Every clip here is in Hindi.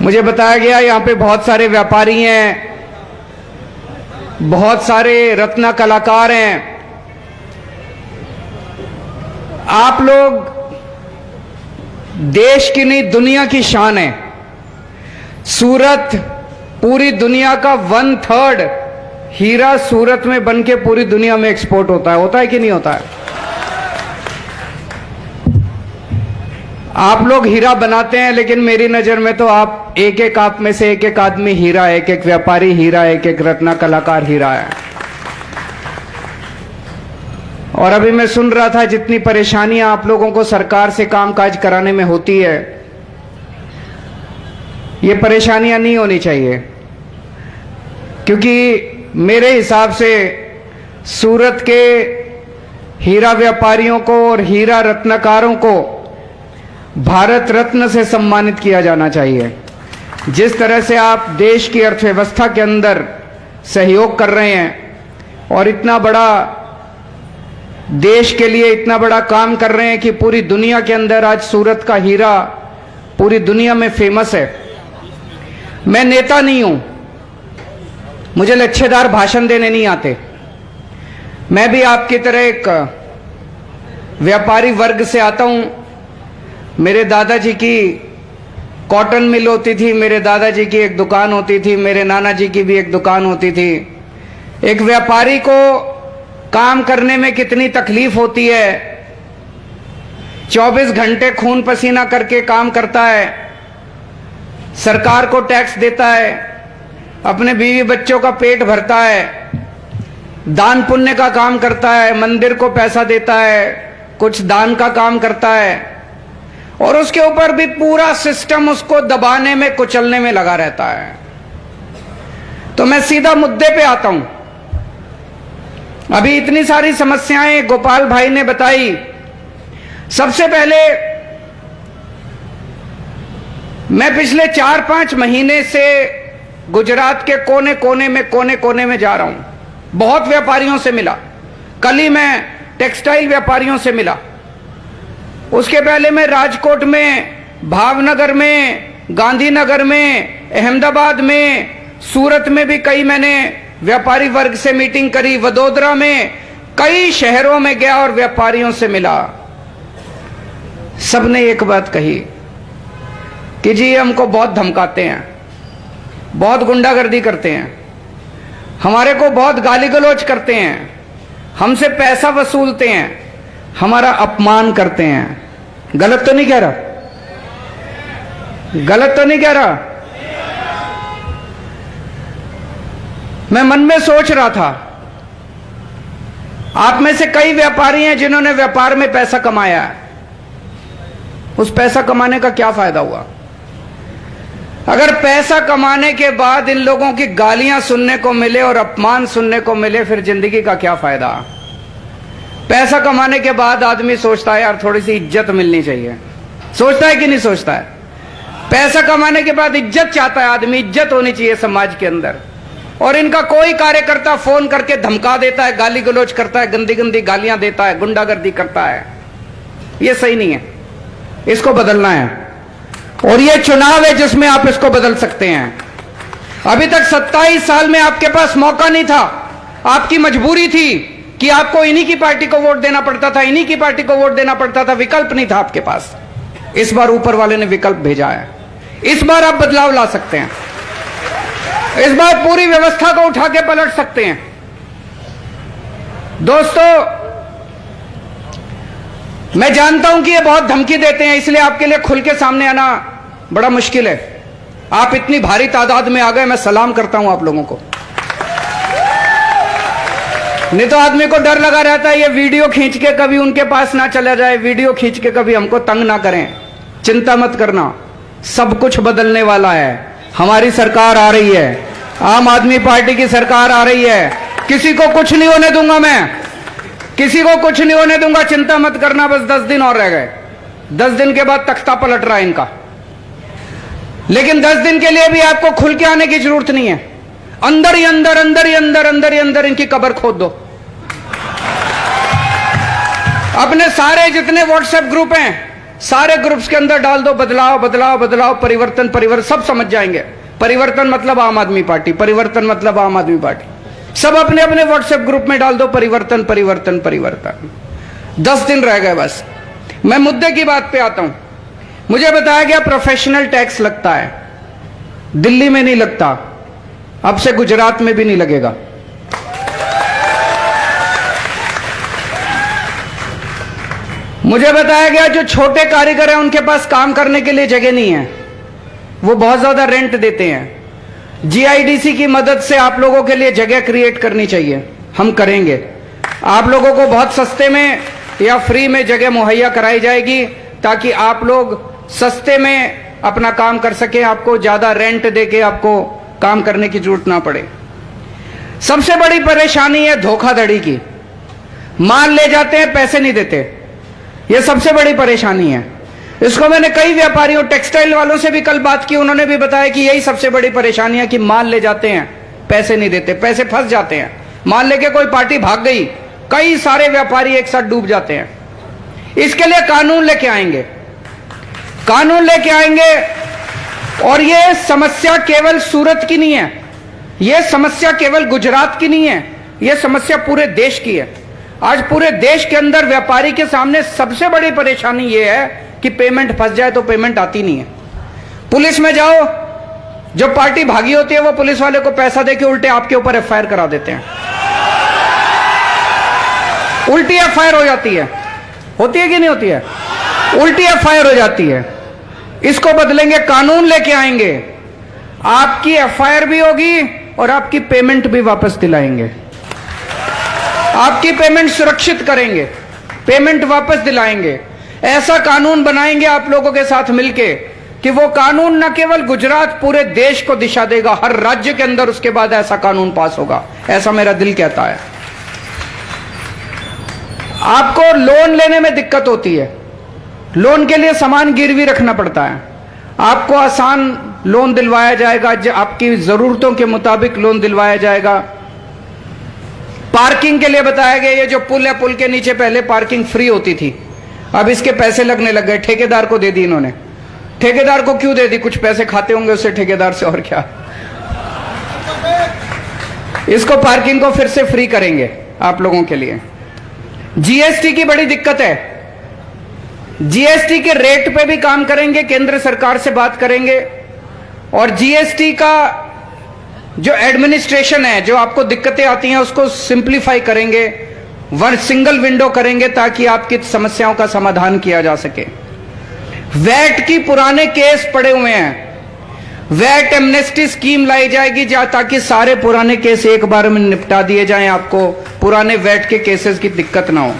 मुझे बताया गया यहाँ पे बहुत सारे व्यापारी हैं, बहुत सारे रत्न कलाकार हैं। आप लोग देश की नहीं दुनिया की शान है। सूरत पूरी दुनिया का 1/3 हीरा सूरत में बनके पूरी दुनिया में एक्सपोर्ट होता है कि नहीं होता है? आप लोग हीरा बनाते हैं, लेकिन मेरी नजर में तो आप एक आप में से एक आदमी हीरा है, एक व्यापारी हीरा है, एक रत्न कलाकार हीरा है। और अभी मैं सुन रहा था जितनी परेशानियां आप लोगों को सरकार से कामकाज कराने में होती है, ये परेशानियां नहीं होनी चाहिए, क्योंकि मेरे हिसाब से सूरत के हीरा व्यापारियों को और हीरा रत्नकारों को भारत रत्न से सम्मानित किया जाना चाहिए। जिस तरह से आप देश की अर्थव्यवस्था के अंदर सहयोग कर रहे हैं और इतना बड़ा देश के लिए इतना बड़ा काम कर रहे हैं कि पूरी दुनिया के अंदर आज सूरत का हीरा पूरी दुनिया में फेमस है। मैं नेता नहीं हूं, मुझे लच्छेदार भाषण देने नहीं आते। मैं भी आपकी तरह एक व्यापारी वर्ग से आता हूं। मेरे दादाजी की कॉटन मिल होती थी, मेरे दादाजी की एक दुकान होती थी, मेरे नाना जी की भी एक दुकान होती थी। एक व्यापारी को काम करने में कितनी तकलीफ होती है। 24 घंटे खून पसीना करके काम करता है, सरकार को टैक्स देता है, अपने बीवी बच्चों का पेट भरता है, दान पुण्य का काम करता है, मंदिर को पैसा देता है, कुछ दान का काम करता है, और उसके ऊपर भी पूरा सिस्टम उसको दबाने में कुचलने में लगा रहता है। तो मैं सीधा मुद्दे पे आता हूं। अभी इतनी सारी समस्याएं गोपाल भाई ने बताई। सबसे पहले मैं पिछले 4-5 महीने से गुजरात के कोने कोने में जा रहा हूं। बहुत व्यापारियों से मिला। कल ही मैं टेक्सटाइल व्यापारियों से मिला। उसके पहले मैं राजकोट में, भावनगर में, गांधीनगर में, अहमदाबाद में, सूरत में भी कई मैंने व्यापारी वर्ग से मीटिंग करी, वडोदरा में, कई शहरों में गया और व्यापारियों से मिला। सबने एक बात कही कि जी हमको बहुत धमकाते हैं, बहुत गुंडागर्दी करते हैं, हमारे को बहुत गाली गलौज करते हैं, हमसे पैसा वसूलते हैं, हमारा अपमान करते हैं। गलत तो नहीं कह रहा? गलत तो नहीं कह रहा? मैं मन में सोच रहा था, आप में से कई व्यापारी हैं जिन्होंने व्यापार में पैसा कमाया है। उस पैसा कमाने का क्या फायदा हुआ? अगर पैसा कमाने के बाद इन लोगों की गालियां सुनने को मिले और अपमान सुनने को मिले, फिर जिंदगी का क्या फायदा? पैसा कमाने के बाद आदमी सोचता है यार थोड़ी सी इज्जत मिलनी चाहिए। सोचता है कि नहीं सोचता है? पैसा कमाने के बाद इज्जत चाहता है आदमी, इज्जत होनी चाहिए समाज के अंदर। और इनका कोई कार्यकर्ता फोन करके धमका देता है, गाली गलौज करता है, गंदी गंदी गालियां देता है, गुंडागर्दी करता है। ये सही नहीं है, इसको बदलना है। और ये चुनाव है जिसमें आप इसको बदल सकते हैं। अभी तक 27 साल में आपके पास मौका नहीं था, आपकी मजबूरी थी कि आपको इन्हीं की पार्टी को वोट देना पड़ता था, इन्हीं की पार्टी को वोट देना पड़ता था, विकल्प नहीं था आपके पास। इस बार ऊपर वाले ने विकल्प भेजा है। इस बार आप बदलाव ला सकते हैं, इस बार पूरी व्यवस्था को उठा के पलट सकते हैं। दोस्तों, मैं जानता हूं कि ये बहुत धमकी देते हैं, इसलिए आपके लिए खुल के सामने आना बड़ा मुश्किल है। आप इतनी भारी तादाद में आ गए, मैं सलाम करता हूं आप लोगों को। नहीं तो आदमी को डर लगा रहता है ये वीडियो खींच के कभी उनके पास ना चला जाए, वीडियो खींच के कभी हमको तंग ना करें। चिंता मत करना, सब कुछ बदलने वाला है। हमारी सरकार आ रही है, आम आदमी पार्टी की सरकार आ रही है। किसी को कुछ नहीं होने दूंगा, मैं किसी को कुछ नहीं होने दूंगा। चिंता मत करना, बस 10 दिन और रह गए। 10 दिन के बाद तख्ता पलट रहा है इनका। लेकिन 10 दिन के लिए भी आपको खुल के आने की जरूरत नहीं है। अंदर ही अंदर, अंदर ही अंदर, अंदर ही अंदर इनकी कब्र खोद दो। अपने सारे जितने व्हाट्सएप ग्रुप हैं सारे ग्रुप्स के अंदर डाल दो बदलाव बदलाव बदलाव, परिवर्तन परिवर्तन, सब समझ जाएंगे। परिवर्तन मतलब आम आदमी पार्टी, परिवर्तन मतलब आम आदमी पार्टी। सब अपने अपने व्हाट्सएप ग्रुप में डाल दो परिवर्तन परिवर्तन परिवर्तन। 10 दिन रह गए बस। मैं मुद्दे की बात पे आता हूं। मुझे बताया गया प्रोफेशनल टैक्स लगता है, दिल्ली में नहीं लगता, अब से गुजरात में भी नहीं लगेगा। मुझे बताया गया जो छोटे कारीगर हैं उनके पास काम करने के लिए जगह नहीं है, वो बहुत ज्यादा रेंट देते हैं। जीआईडीसी की मदद से आप लोगों के लिए जगह क्रिएट करनी चाहिए, हम करेंगे। आप लोगों को बहुत सस्ते में या फ्री में जगह मुहैया कराई जाएगी ताकि आप लोग सस्ते में अपना काम कर सकें, आपको ज्यादा रेंट देके आपको काम करने की जरूरत ना पड़े। सबसे बड़ी परेशानी है धोखाधड़ी की। माल ले जाते हैं, पैसे नहीं देते, यह सबसे बड़ी परेशानी है। इसको मैंने कई व्यापारियों, टेक्सटाइल वालों से भी कल बात की, उन्होंने भी बताया कि यही सबसे बड़ी परेशानी है कि माल ले जाते हैं, पैसे नहीं देते, पैसे फंस जाते हैं। माल लेके कोई पार्टी भाग गई, कई सारे व्यापारी एक साथ डूब जाते हैं। इसके लिए कानून लेके आएंगे, कानून लेके आएंगे। और यह समस्या केवल सूरत की नहीं है, यह समस्या केवल गुजरात की नहीं है, यह समस्या पूरे देश की है। आज पूरे देश के अंदर व्यापारी के सामने सबसे बड़ी परेशानी यह है कि पेमेंट फंस जाए तो पेमेंट आती नहीं है। पुलिस में जाओ, जो पार्टी भागी होती है वो पुलिस वाले को पैसा देके उल्टे आपके ऊपर एफआईआर करा देते हैं, उल्टी एफआईआर हो जाती है। होती है कि नहीं होती है? उल्टी एफआईआर हो जाती है। इसको बदलेंगे, कानून लेके आएंगे, आपकी एफआईआर भी होगी और आपकी पेमेंट भी वापस दिलाएंगे। आपकी पेमेंट सुरक्षित करेंगे, पेमेंट वापस दिलाएंगे। ऐसा कानून बनाएंगे आप लोगों के साथ मिलके कि वो कानून न केवल गुजरात, पूरे देश को दिशा देगा। हर राज्य के अंदर उसके बाद ऐसा कानून पास होगा, ऐसा मेरा दिल कहता है। आपको लोन लेने में दिक्कत होती है, लोन के लिए सामान गिरवी रखना पड़ता है, आपको आसान लोन दिलवाया जाएगा, आपकी जरूरतों के मुताबिक लोन दिलवाया जाएगा। पार्किंग के लिए बताया गया, ये जो पुल है, पुल के नीचे पहले पार्किंग फ्री होती थी, अब इसके पैसे लगने लग गए। ठेकेदार को दे दी इन्होंने। ठेकेदार को क्यों दे दी? कुछ पैसे खाते होंगे उससे ठेकेदार से, और क्या। इसको पार्किंग को फिर से फ्री करेंगे आप लोगों के लिए। जीएसटी की बड़ी दिक्कत है, जीएसटी के रेट पे भी काम करेंगे, केंद्र सरकार से बात करेंगे। और जीएसटी का जो एडमिनिस्ट्रेशन है, जो आपको दिक्कतें आती हैं, उसको सिंप्लीफाई करेंगे, वन सिंगल विंडो करेंगे ताकि आपकी समस्याओं का समाधान किया जा सके। वैट की पुराने केस पड़े हुए हैं, वैट एमनेस्टी स्कीम लाई जाएगी ताकि सारे पुराने केस एक बार में निपटा दिए जाएं, आपको पुराने वैट के केसेस की दिक्कत ना हो।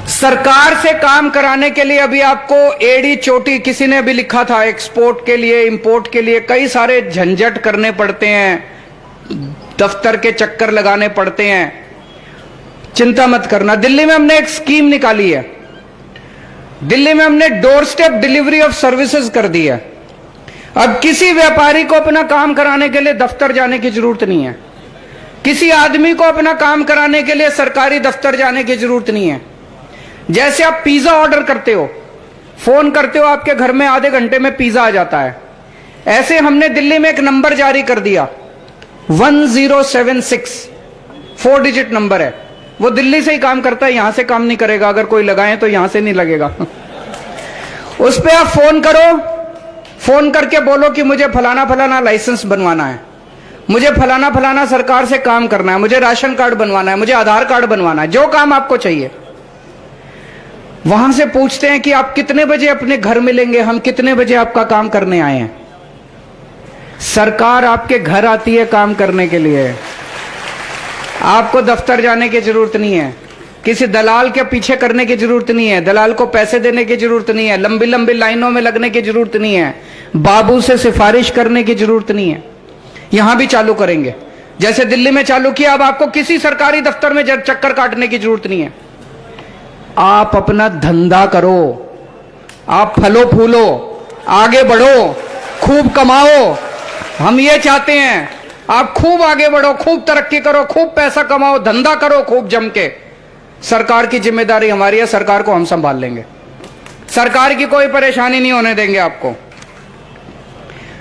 सरकार से काम कराने के लिए अभी आपको एड़ी चोटी, किसी ने अभी लिखा था, एक्सपोर्ट के लिए, इंपोर्ट के लिए कई सारे झंझट करने पड़ते हैं, दफ्तर के चक्कर लगाने पड़ते हैं। चिंता मत करना, दिल्ली में हमने एक स्कीम निकाली है, दिल्ली में हमने door step delivery of services कर दी है। अब किसी व्यापारी को अपना काम कराने के लिए दफ्तर जाने की जरूरत नहीं है, किसी आदमी को अपना काम कराने के लिए सरकारी दफ्तर जाने की जरूरत नहीं है। जैसे आप पिज्जा ऑर्डर करते हो, फोन करते हो, आपके घर में आधे घंटे में पिज्जा आ जाता है, ऐसे हमने दिल्ली में एक नंबर जारी कर दिया, 1076, 4 डिजिट नंबर है, वो दिल्ली से ही काम करता है, यहां से काम नहीं करेगा। अगर कोई लगाए तो यहां से नहीं लगेगा। उस पर आप फोन करो, फोन करके बोलो कि मुझे फलाना फलाना लाइसेंस बनवाना है, मुझे फलाना फलाना सरकार से काम करना है, मुझे राशन कार्ड बनवाना है, मुझे आधार कार्ड बनवाना है, जो काम आपको चाहिए। वहां से पूछते हैं कि आप कितने बजे अपने घर मिलेंगे, हम कितने बजे आपका काम करने आए हैं। सरकार आपके घर आती है काम करने के लिए, आपको दफ्तर जाने की जरूरत नहीं है, किसी दलाल के पीछे करने की जरूरत नहीं है, दलाल को पैसे देने की जरूरत नहीं है, लंबी लंबी लाइनों में लगने की जरूरत नहीं है, बाबू से सिफारिश करने की जरूरत नहीं है। यहां भी चालू करेंगे, जैसे दिल्ली में चालू किया। अब आपको किसी सरकारी दफ्तर में चक्कर काटने की जरूरत नहीं है, आप अपना धंधा करो, आप फलो फूलो, आगे बढ़ो, खूब कमाओ। हम ये चाहते हैं आप खूब आगे बढ़ो, खूब तरक्की करो, खूब पैसा कमाओ, धंधा करो खूब जम के। सरकार की जिम्मेदारी हमारी है, सरकार को हम संभाल लेंगे। सरकार की कोई परेशानी नहीं होने देंगे आपको।